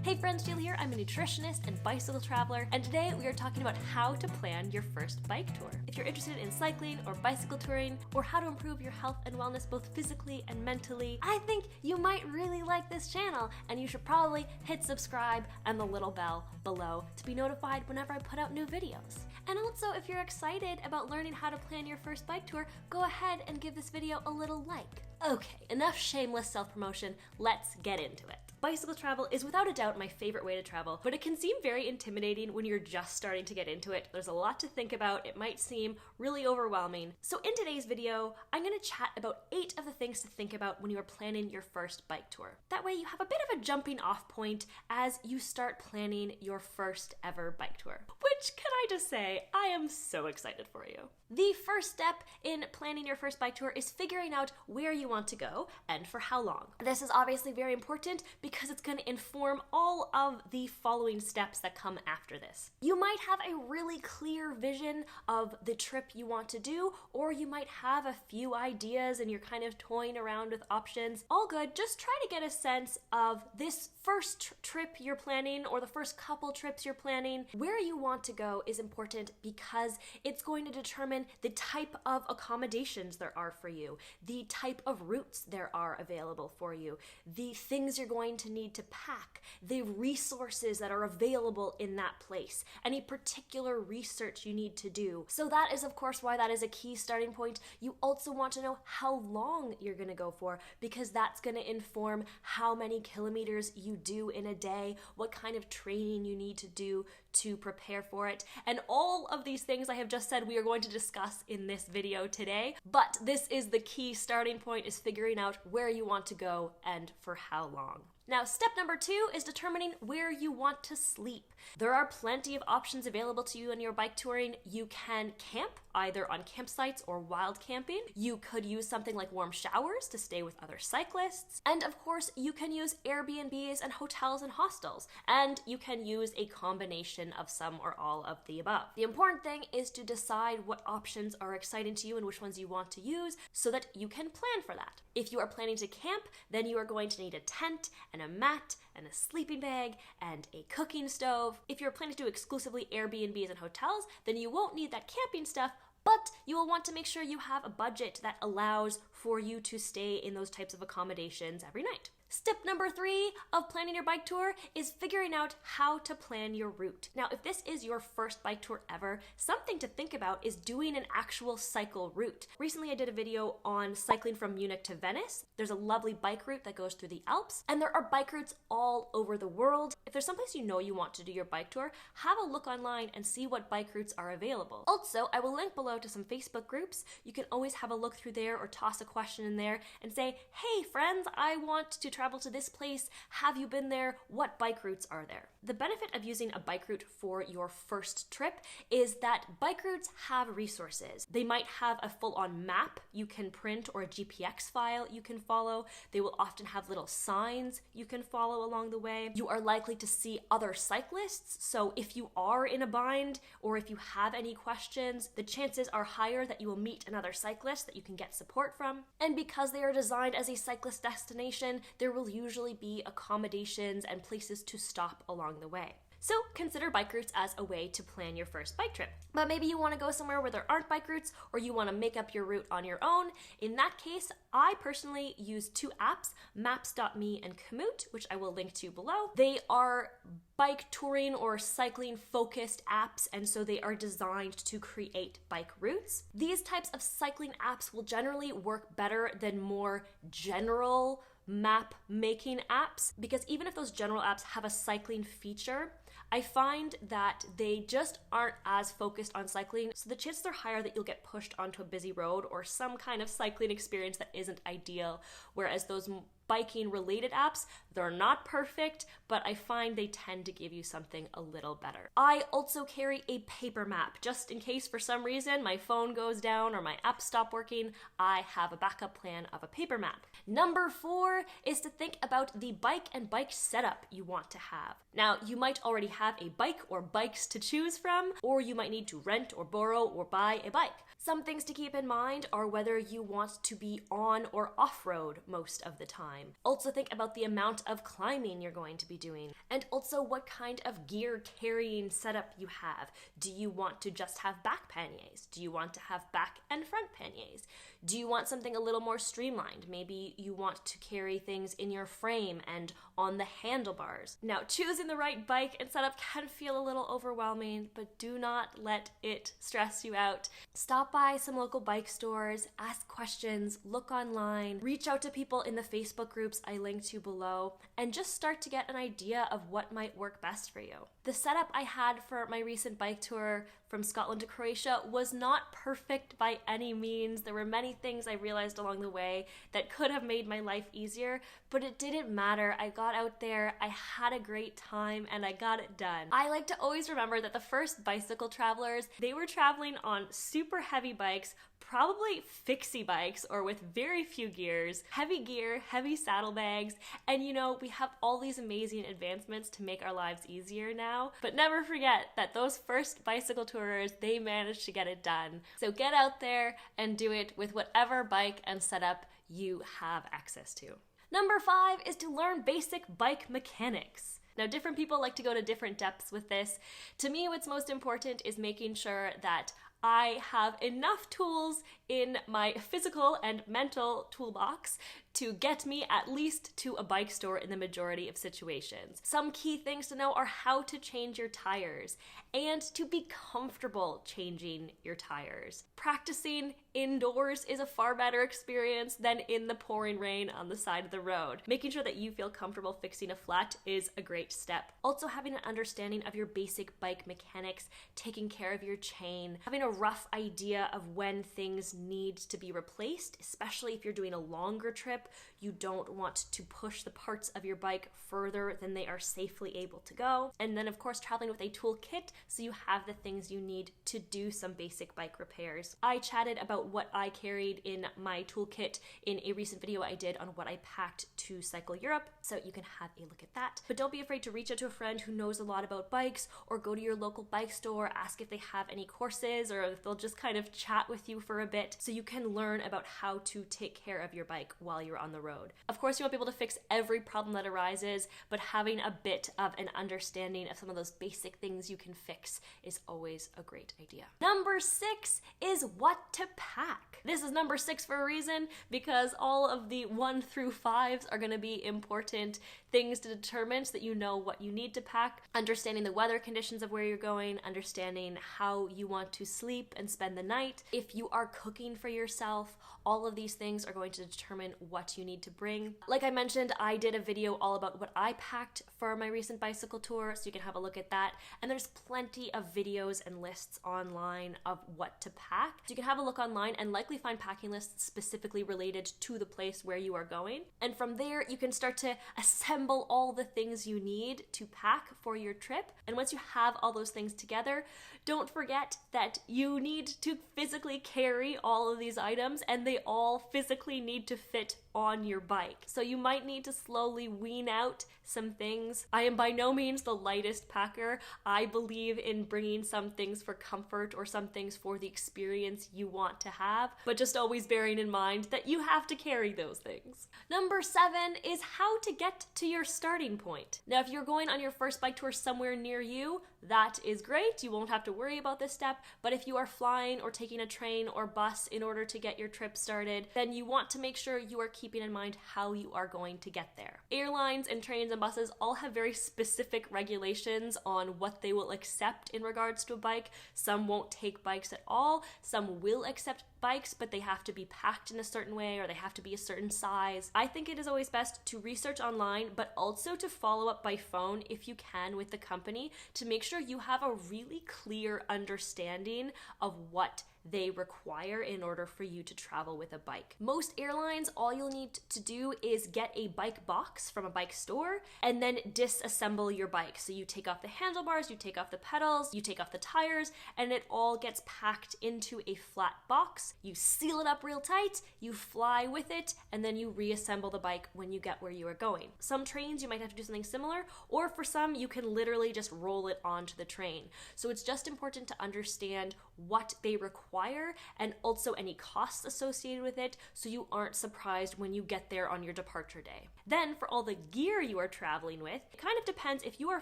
Hey friends, Jill here. I'm a nutritionist and bicycle traveler, and today we are talking about how to plan your first bike tour. If you're interested in cycling or bicycle touring, or how to improve your health and wellness both physically and mentally, I think you might really like this channel, and you should probably hit subscribe and the little bell below to be notified whenever I put out new videos. And also, if you're excited about learning how to plan your first bike tour, go ahead and give this video a little like. Okay, enough shameless self-promotion, let's get into it. Bicycle travel is without a doubt my favorite way to travel, but it can seem very intimidating when you're just starting to get into it. There's a lot to think about, it might seem really overwhelming. So in today's video, I'm gonna chat about 8 of the things to think about when you are planning your first bike tour. That way you have a bit of a jumping off point as you start planning your first ever bike tour. Which, can I just say, I am so excited for you. The first step in planning your first bike tour is figuring out where you want to go and for how long. This is obviously very important because it's going to inform all of the following steps that come after this. You might have a really clear vision of the trip you want to do, or you might have a few ideas and you're kind of toying around with options. All good, just try to get a sense of this first trip you're planning or the first couple trips you're planning. Where you want to go is important because it's going to determine the type of accommodations there are for you, the type of routes there are available for you, the things you're going to need to pack, the resources that are available in that place, any particular research you need to do. So that is, of course, why that is a key starting point. You also want to know how long you're going to go for, because that's going to inform how many kilometers you do in a day, what kind of training you need to do to prepare for it, and all of these things I have just said we are going to discuss in this video today. But this is the key starting point, is figuring out where you want to go and for how long. Now, step number 2 is determining where you want to sleep. There are plenty of options available to you on your bike touring. You can camp either on campsites or wild camping. You could use something like warm showers to stay with other cyclists. And of course, you can use Airbnbs and hotels and hostels. And you can use a combination of some or all of the above. The important thing is to decide what options are exciting to you and which ones you want to use so that you can plan for that. If you are planning to camp, then you are going to need a tent and a mat and a sleeping bag and a cooking stove. If you're planning to do exclusively Airbnbs and hotels, then you won't need that camping stuff, but you will want to make sure you have a budget that allows for you to stay in those types of accommodations every night. Step number 3 of planning your bike tour is figuring out how to plan your route. Now, if this is your first bike tour ever, something to think about is doing an actual cycle route. Recently, I did a video on cycling from Munich to Venice. There's a lovely bike route that goes through the Alps, and there are bike routes all over the world. If there's someplace you know you want to do your bike tour, have a look online and see what bike routes are available. Also, I will link below to some Facebook groups. You can always have a look through there or toss a question in there and say, hey friends, I want to travel to this place. Have you been there? What bike routes are there? The benefit of using a bike route for your first trip is that bike routes have resources. They might have a full-on map you can print or a GPX file you can follow. They will often have little signs you can follow along the way. You are likely to see other cyclists, so if you are in a bind or if you have any questions, the chances are higher that you will meet another cyclist that you can get support from. And because they are designed as a cyclist destination, there will usually be accommodations and places to stop along the way. So consider bike routes as a way to plan your first bike trip. But maybe you want to go somewhere where there aren't bike routes, or you want to make up your route on your own. In that case, I personally use 2 apps, Maps.me and Komoot, which I will link to below. They are bike touring or cycling focused apps, and so they are designed to create bike routes. These types of cycling apps will generally work better than more general map making apps, because even if those general apps have a cycling feature, I find that they just aren't as focused on cycling, so the chances are higher that you'll get pushed onto a busy road or some kind of cycling experience that isn't ideal, whereas those biking related apps, they're not perfect, but I find they tend to give you something a little better. I also carry a paper map, just in case for some reason my phone goes down or my apps stop working. I have a backup plan of a paper map. Number 4 is to think about the bike and bike setup you want to have. Now, you might already have a bike or bikes to choose from, or you might need to rent or borrow or buy a bike. Some things to keep in mind are whether you want to be on or off-road most of the time. Also think about the amount amount of climbing you're going to be doing, and also what kind of gear carrying setup you have. Do you want to just have back panniers? Do you want to have back and front panniers? Do you want something a little more streamlined? Maybe you want to carry things in your frame and on the handlebars. Now, choosing the right bike and setup can feel a little overwhelming, but do not let it stress you out. Stop by some local bike stores, ask questions, look online, reach out to people in the Facebook groups I linked to below, and just start to get an idea of what might work best for you. The setup I had for my recent bike tour from Scotland to Croatia was not perfect by any means. There were many things I realized along the way that could have made my life easier, but it didn't matter. I got out there, I had a great time, and I got it done. I like to always remember that the first bicycle travelers, they were traveling on super heavy bikes, probably fixie bikes or with very few gears, heavy gear, heavy saddlebags, and we have all these amazing advancements to make our lives easier now, but never forget that those first bicycle tourers, they managed to get it done. So get out there and do it with whatever bike and setup you have access to. Number 5 is to learn basic bike mechanics. Now, different people like to go to different depths with this. To me, what's most important is making sure that I have enough tools in my physical and mental toolbox to get me at least to a bike store in the majority of situations. Some key things to know are how to change your tires and to be comfortable changing your tires. Practicing indoors is a far better experience than in the pouring rain on the side of the road. Making sure that you feel comfortable fixing a flat is a great step. Also having an understanding of your basic bike mechanics, taking care of your chain, having a rough idea of when things need to be replaced, especially if you're doing a longer trip. You don't want to push the parts of your bike further than they are safely able to go. And then of course traveling with a toolkit so you have the things you need to do some basic bike repairs. I chatted about what I carried in my toolkit in a recent video I did on what I packed to cycle Europe, so you can have a look at that. But don't be afraid to reach out to a friend who knows a lot about bikes, or go to your local bike store, ask if they have any courses, or if they'll just kind of chat with you for a bit so you can learn about how to take care of your bike while you're on the road. Of course, you won't be able to fix every problem that arises, but having a bit of an understanding of some of those basic things you can fix is always a great idea. Number 6 is what to pack. This is number 6 for a reason, because all of the 1 through 5s are going to be important things to determine so that you know what you need to pack, understanding the weather conditions of where you're going, understanding how you want to sleep and spend the night. If you are cooking for yourself, all of these things are going to determine what you need to bring. Like I mentioned, I did a video all about what I packed for my recent bicycle tour, so you can have a look at that. And there's plenty of videos and lists online of what to pack. So you can have a look online and likely find packing lists specifically related to the place where you are going. And from there, you can start to assemble all the things you need to pack for your trip. And once you have all those things together, don't forget that you need to physically carry all of these items, and they all physically need to fit on your bike. So you might need to slowly wean out some things. I am by no means the lightest packer. I believe in bringing some things for comfort or some things for the experience you want to have, but just always bearing in mind that you have to carry those things. Number 7 is how to get to your starting point. Now, if you're going on your first bike tour somewhere near you, that is great. You won't have to worry about this step. But if you are flying or taking a train or bus in order to get your trip started, then you want to make sure you are keeping in mind how you are going to get there. Airlines and trains and buses all have very specific regulations on what they will accept in regards to a bike. Some won't take bikes at all. Some will accept bikes, but they have to be packed in a certain way, or they have to be a certain size. I think it is always best to research online, but also to follow up by phone if you can with the company to make sure you have a really clear understanding of what they require in order for you to travel with a bike. Most airlines, all you'll need to do is get a bike box from a bike store and then disassemble your bike. So you take off the handlebars, you take off the pedals, you take off the tires, and it all gets packed into a flat box box, you seal it up real tight, you fly with it, and then you reassemble the bike when you get where you are going. Some trains you might have to do something similar, or for some you can literally just roll it onto the train. So it's just important to understand what they require and also any costs associated with it, so you aren't surprised when you get there on your departure day. Then for all the gear you are traveling with, it kind of depends. If you are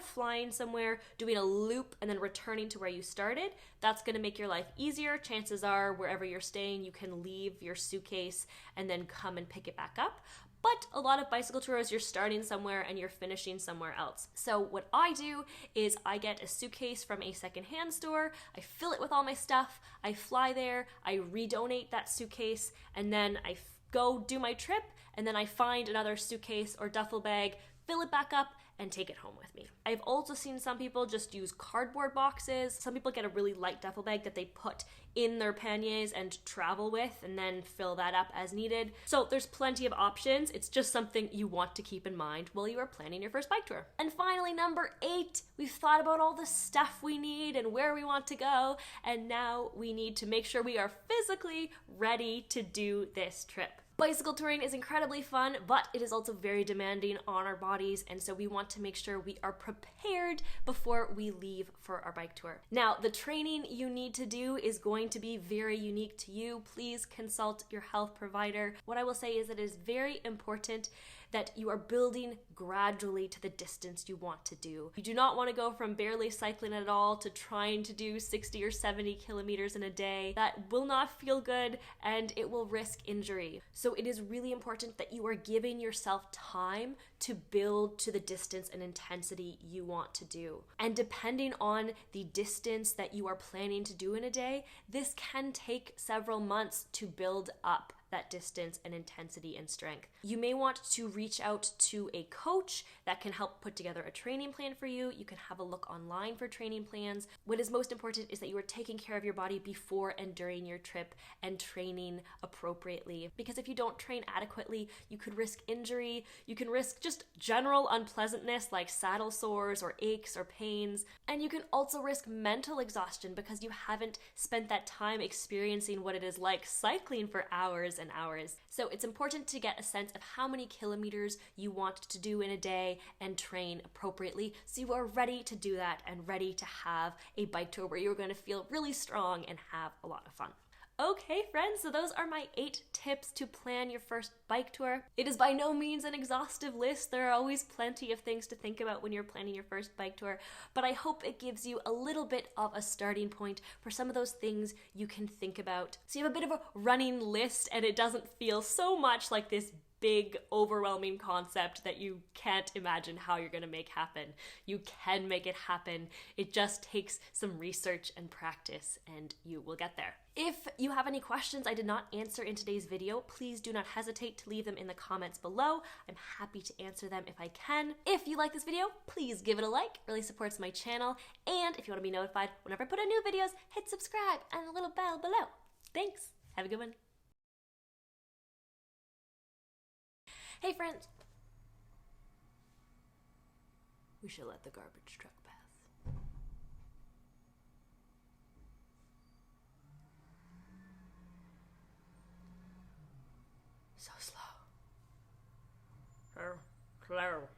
flying somewhere, doing a loop and then returning to where you started, that's going to make your life easier. Chances are wherever you're staying, you can leave your suitcase and then come and pick it back up. But a lot of bicycle tours, you're starting somewhere and you're finishing somewhere else. So what I do is I get a suitcase from a secondhand store, I fill it with all my stuff, I fly there, I redonate that suitcase, and then I go do my trip, and then I find another suitcase or duffel bag, fill it back up, and take it home with me. I've also seen some people just use cardboard boxes. Some people get a really light duffel bag that they put in their panniers and travel with, and then fill that up as needed. So there's plenty of options. It's just something you want to keep in mind while you are planning your first bike tour. And finally, number 8, we've thought about all the stuff we need and where we want to go, and now we need to make sure we are physically ready to do this trip. Bicycle touring is incredibly fun, but it is also very demanding on our bodies, and so we want to make sure we are prepared before we leave for our bike tour. Now, the training you need to do is going to be very unique to you. Please consult your health provider. What I will say is that it is very important that you are building gradually to the distance you want to do. You do not want to go from barely cycling at all to trying to do 60 or 70 kilometers in a day. That will not feel good and it will risk injury. So it is really important that you are giving yourself time to build to the distance and intensity you want to do. And depending on the distance that you are planning to do in a day, this can take several months to build up that distance and intensity and strength. You may want to reach out to a coach that can help put together a training plan for you. You can have a look online for training plans. What is most important is that you are taking care of your body before and during your trip and training appropriately. Because if you don't train adequately, you could risk injury. You can risk just general unpleasantness like saddle sores or aches or pains. And you can also risk mental exhaustion because you haven't spent that time experiencing what it is like cycling for hours and hours. So it's important to get a sense of how many kilometers you want to do in a day and train appropriately so you are ready to do that and ready to have a bike tour where you're going to feel really strong and have a lot of fun. Okay friends, so those are my 8 tips to plan your first bike tour. It is by no means an exhaustive list. There are always plenty of things to think about when you're planning your first bike tour, but I hope it gives you a little bit of a starting point for some of those things you can think about. So you have a bit of a running list and it doesn't feel so much like this big, overwhelming concept that you can't imagine how you're going to make happen. You can make it happen. It just takes some research and practice and you will get there. If you have any questions I did not answer in today's video, please do not hesitate to leave them in the comments below. I'm happy to answer them if I can. If you like this video, please give it a like. It really supports my channel. And if you want to be notified whenever I put out new videos, hit subscribe and the little bell below. Thanks. Have a good one. Hey friends! We should let the garbage truck pass. So slow. So slow.